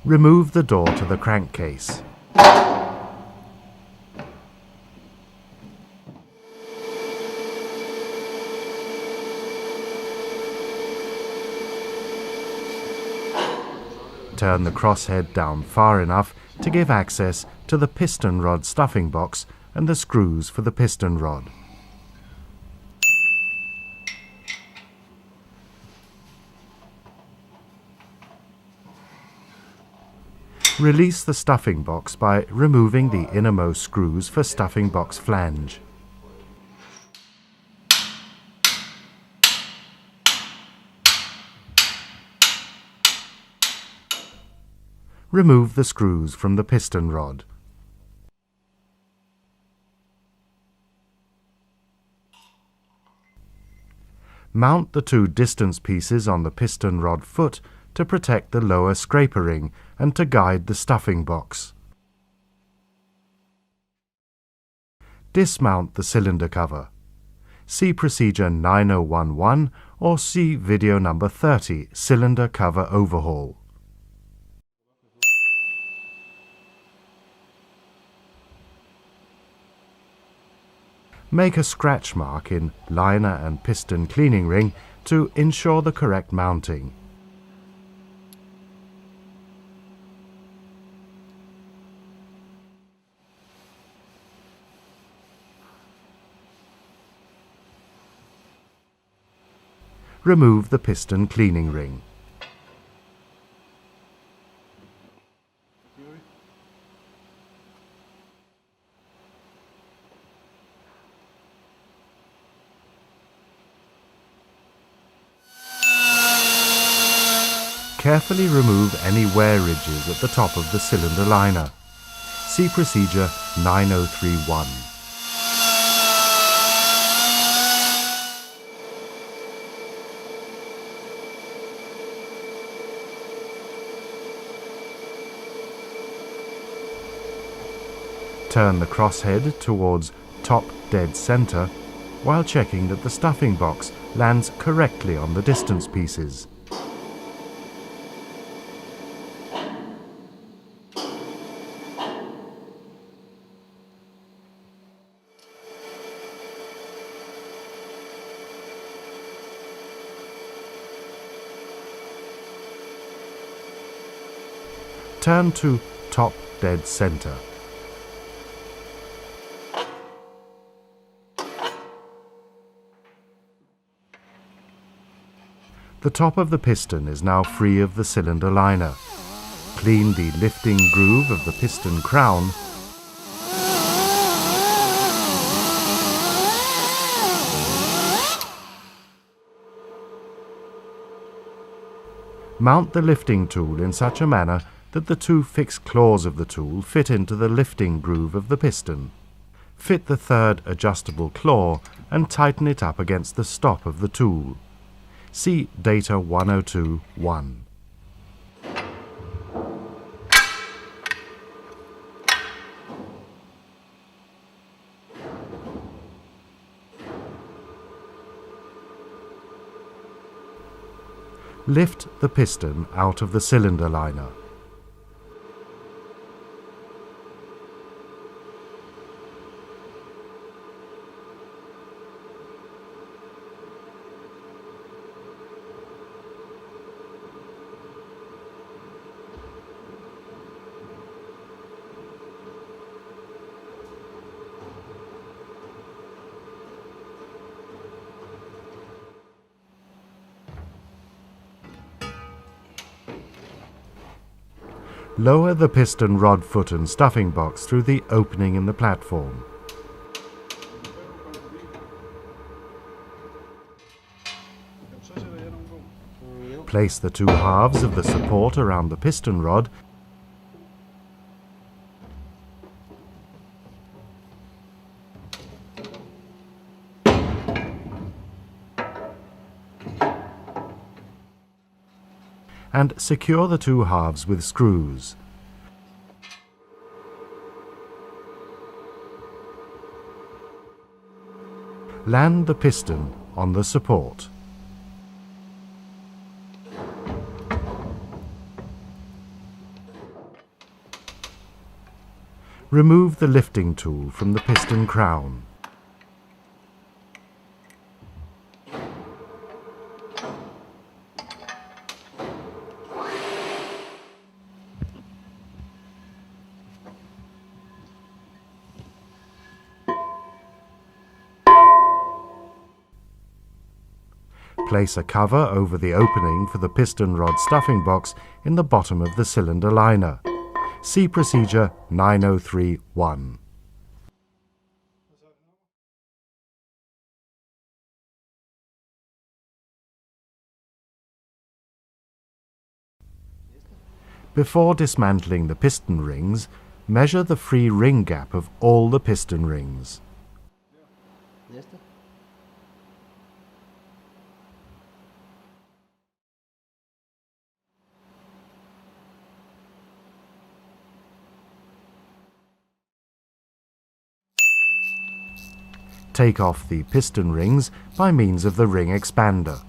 Remove the door to the crankcase. Turn the crosshead down far enough to give access to the piston rod stuffing box and the screws for the piston rod. Release the stuffing box by removing the innermost screws for stuffing box flange. Remove the screws from the piston rod. Mount the two distance pieces on the piston rod foot to protect the lower scraper ring and to guide the stuffing box. Dismount the cylinder cover. See procedure 9011 or see video number 30, cylinder cover overhaul. Make a scratch mark in liner and piston cleaning ring to ensure the correct mounting. Remove the piston cleaning ring. Carefully remove any wear ridges at the top of the cylinder liner. See procedure 9031. Turn the crosshead towards top dead center while checking that the stuffing box lands correctly on the distance pieces. Turn to top dead center. The top of the piston is now free of the cylinder liner. Clean the lifting groove of the piston crown . Mount the lifting tool in such a manner that the two fixed claws of the tool fit into the lifting groove of the piston. Fit the third adjustable claw and tighten it up against the stop of the tool. See Data 102.1. Lift the piston out of the cylinder liner. Lower the piston rod foot and stuffing box through the opening in the platform. Place the two halves of the support around the piston rod and secure the two halves with screws. Land the piston on the support. Remove the lifting tool from the piston crown. Place a cover over the opening for the piston rod stuffing box in the bottom of the cylinder liner. See procedure 9031. Before dismantling the piston rings, measure the free ring gap of all the piston rings. Take off the piston rings by means of the ring expander.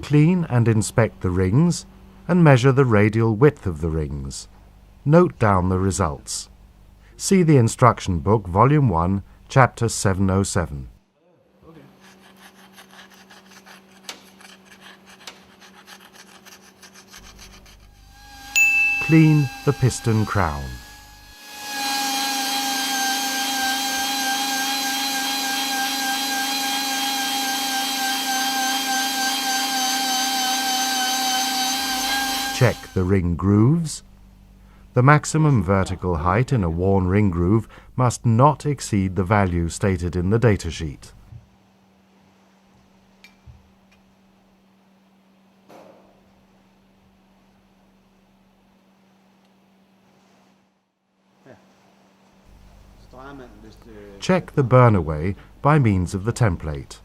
Clean and inspect the rings and measure the radial width of the rings. Note down the results. See the instruction book, Volume 1, Chapter 707. Clean the piston crown. Check the ring grooves. The maximum vertical height in a worn ring groove must not exceed the value stated in the datasheet. Check the burn-away by means of the template.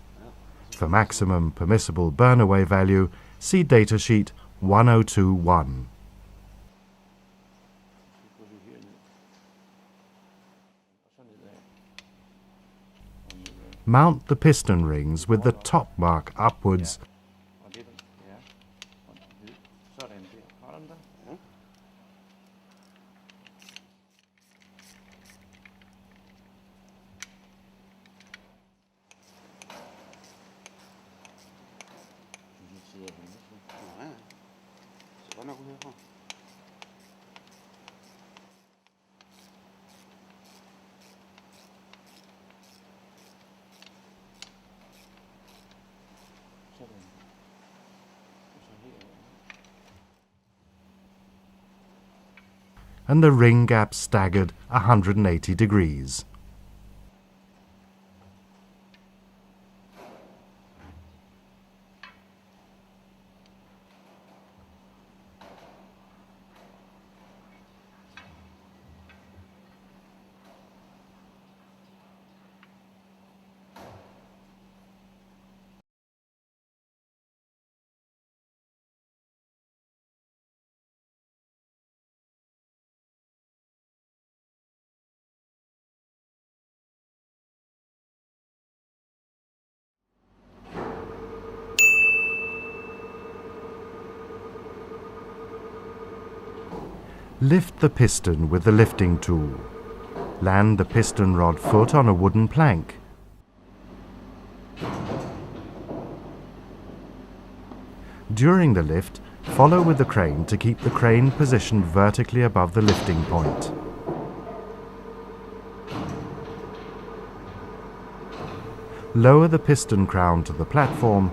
For maximum permissible burn-away value, see datasheet 1021. Mount the piston rings with the top mark upwards . And the ring gap staggered 180 degrees. Lift the piston with the lifting tool. Land the piston rod foot on a wooden plank. During the lift, follow with the crane to keep the crane positioned vertically above the lifting point. Lower the piston crown to the platform .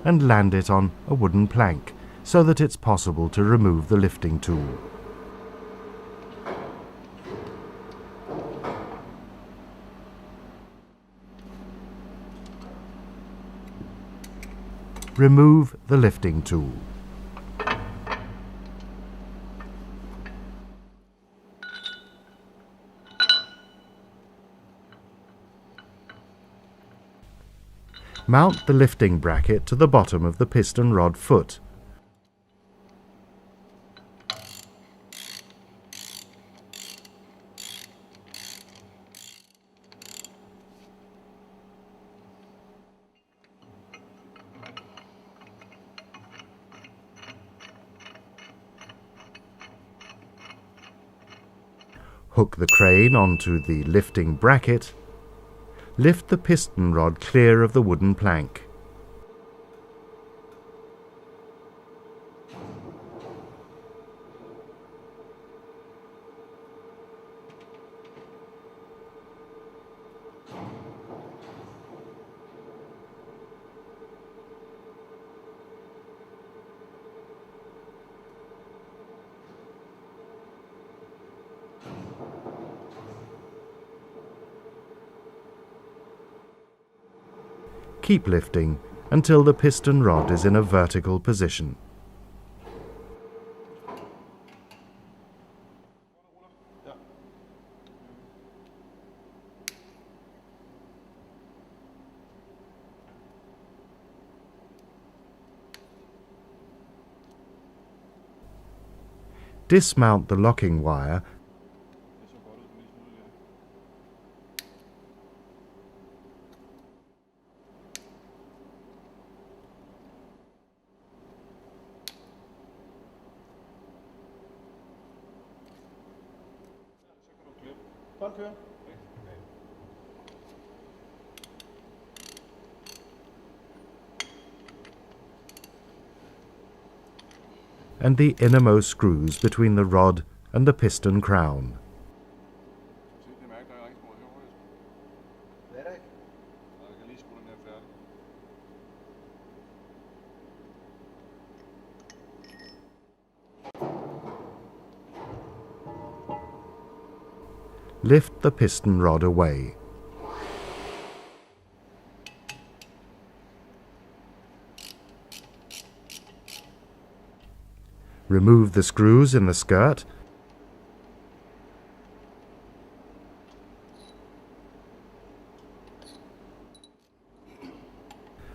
and land it on a wooden plank so that it's possible to remove the lifting tool. Remove the lifting tool. Mount the lifting bracket to the bottom of the piston rod foot. Hook the crane onto the lifting bracket. Lift the piston rod clear of the wooden plank. Keep lifting until the piston rod is in a vertical position. Dismount the locking wire and the innermost screws between the rod and the piston crown. Lift the piston rod away. Remove the screws in the skirt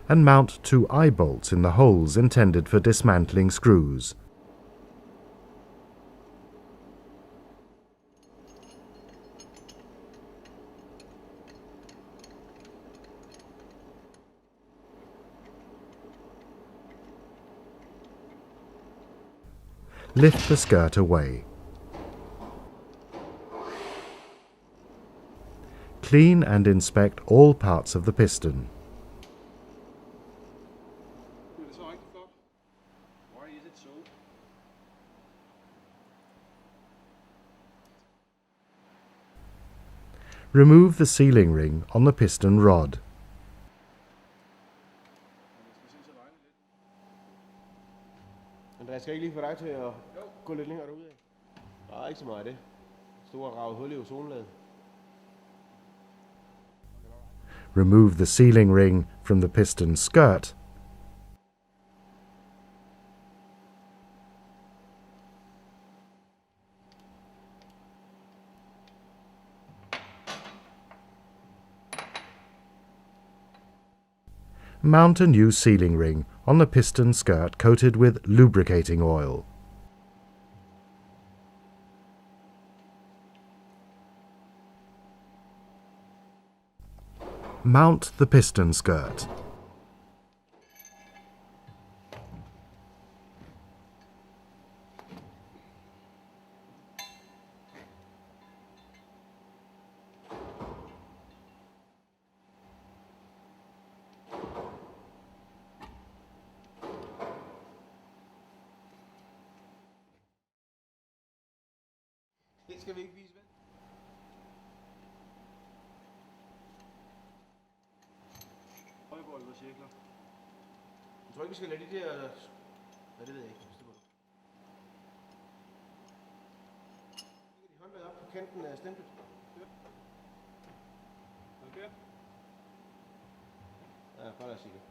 and mount 2 eye bolts in the holes intended for dismantling screws. Lift the skirt away. Clean and inspect all parts of the piston. Remove the sealing ring on the piston rod. Jeg skal ikke lige få dig til at gå lidt længere derud af. Der er ikke så meget af det. Store ravet hul i ozonlaget. Remove the sealing ring from the piston skirt. Mount a new sealing ring on the piston skirt coated with lubricating oil. Mount the piston skirt. Det skal vi ikke vise, vel? Højbold, cirkler. Jeg tror ikke, vi skal lade de der... Ja, det ved jeg ikke. Bestemmer du. Lægger de håndlaget op på kanten af stemplet? Okay. Ja, bare lad os sige det.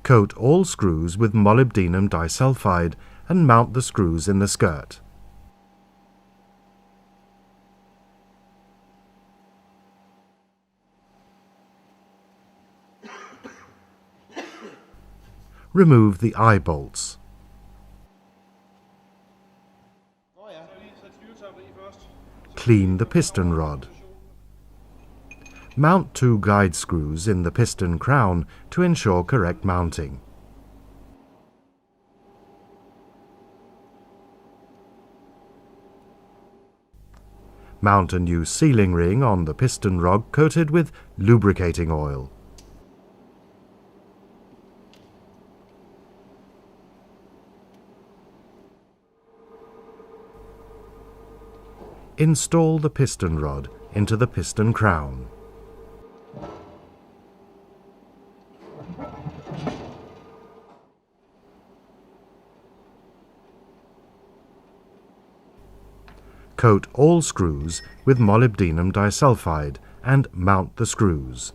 Coat all screws with molybdenum disulfide and mount the screws in the skirt. Remove the eye bolts. Clean the piston rod. Mount 2 guide screws in the piston crown to ensure correct mounting. Mount a new sealing ring on the piston rod coated with lubricating oil. Install the piston rod into the piston crown. Coat all screws with molybdenum disulfide and mount the screws.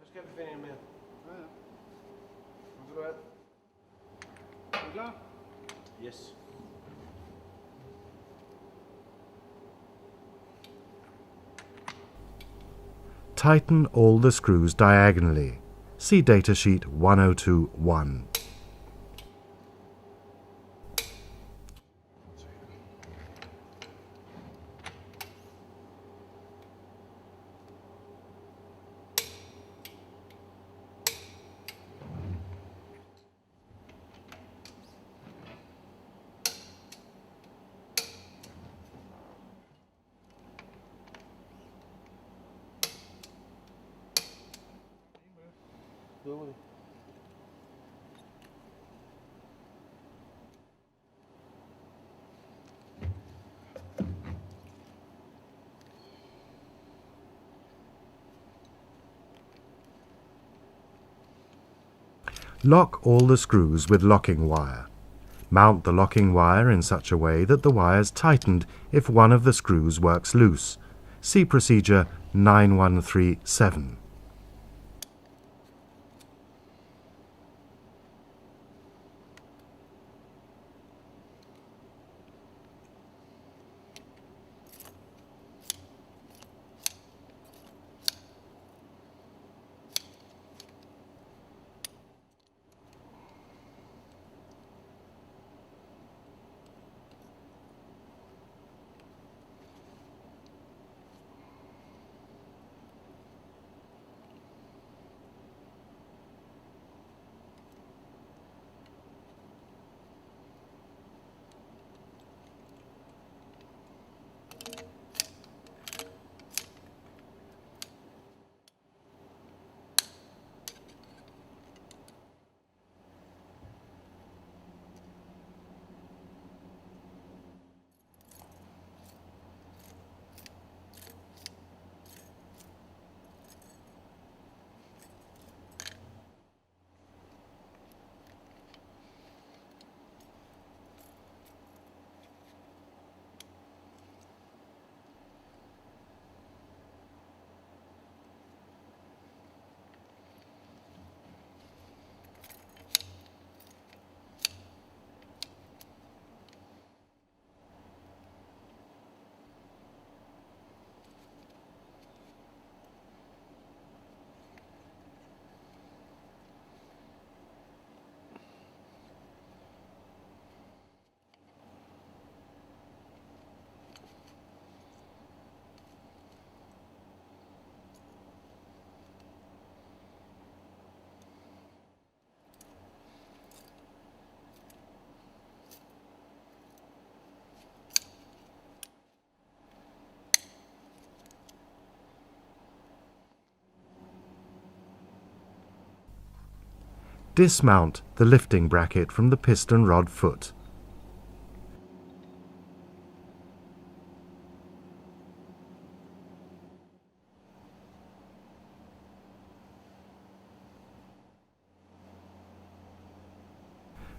Skal vi finde en mere? Ja, ja. Vil du have? Er du klar? Yes. Tighten all the screws diagonally. See datasheet 1021. Lock all the screws with locking wire. Mount the locking wire in such a way that the wire is tightened if one of the screws works loose. See procedure 9137. Dismount the lifting bracket from the piston rod foot.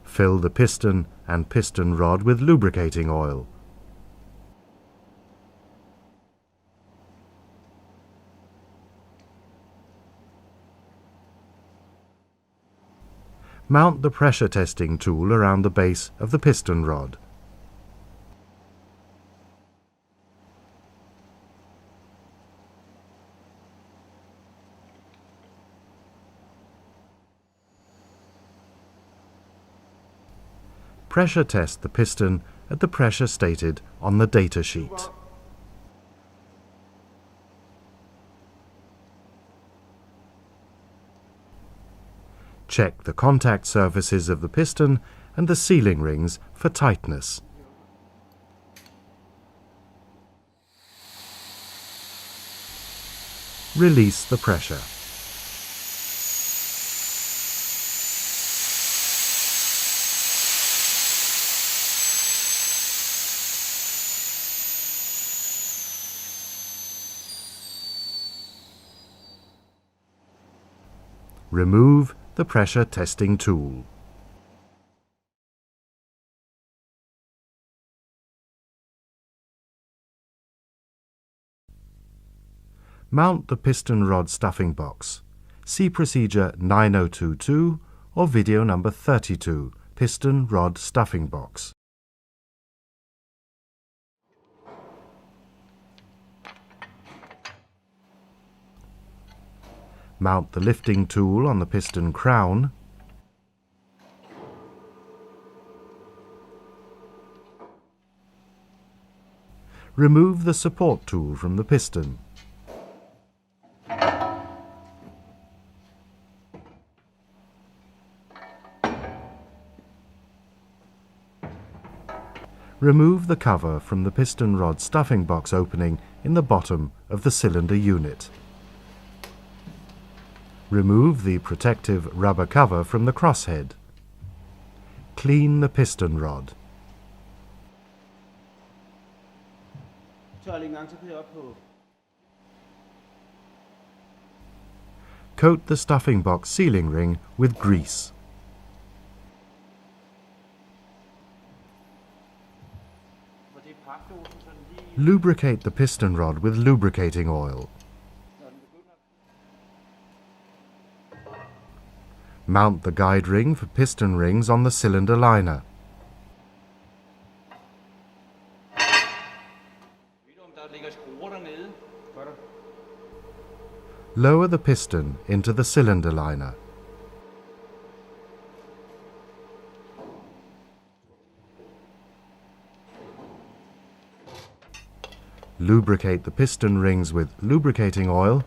Fill the piston and piston rod with lubricating oil. Mount the pressure testing tool around the base of the piston rod. Pressure test the piston at the pressure stated on the data sheet. Check the contact surfaces of the piston and the sealing rings for tightness. Release the pressure. Remove the pressure testing tool. Mount the piston rod stuffing box. See procedure 9022 or video number 32, piston rod stuffing box. Mount the lifting tool on the piston crown. Remove the support tool from the piston. Remove the cover from the piston rod stuffing box opening in the bottom of the cylinder unit. Remove the protective rubber cover from the crosshead. Clean the piston rod. Coat the stuffing box sealing ring with grease. Lubricate the piston rod with lubricating oil. Mount the guide ring for piston rings on the cylinder liner. Lower the piston into the cylinder liner. Lubricate the piston rings with lubricating oil.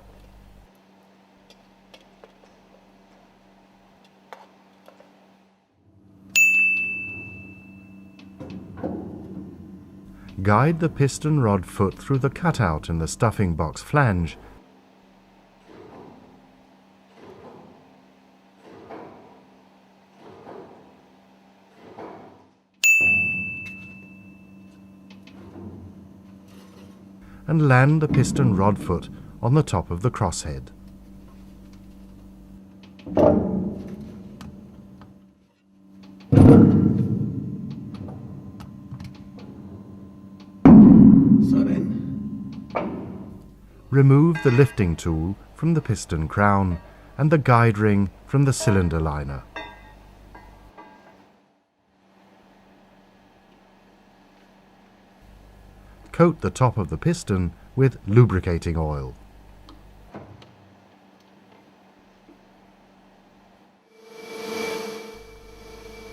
Guide the piston rod foot through the cutout in the stuffing box flange. And land the piston rod foot on the top of the crosshead. Remove the lifting tool from the piston crown and the guide ring from the cylinder liner. Coat the top of the piston with lubricating oil.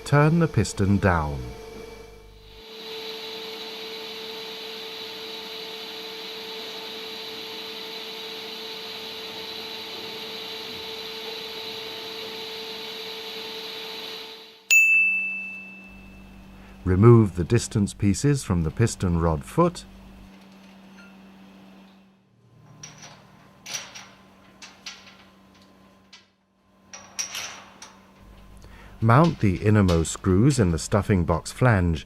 Turn the piston down. Remove the distance pieces from the piston rod foot. Mount the innermost screws in the stuffing box flange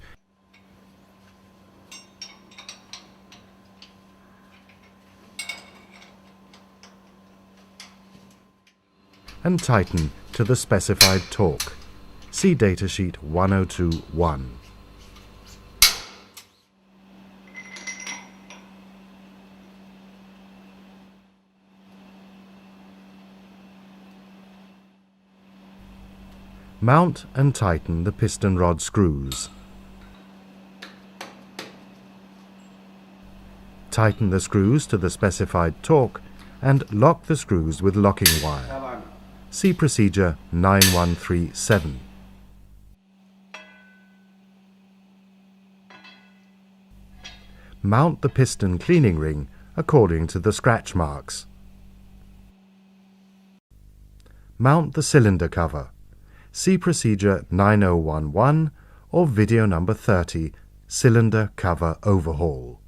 and tighten to the specified torque. See datasheet 1021. Mount and tighten the piston rod screws. Tighten the screws to the specified torque and lock the screws with locking wire. See procedure 9137. Mount the piston cleaning ring according to the scratch marks. Mount the cylinder cover. See procedure 9011 or video number 30, cylinder cover overhaul.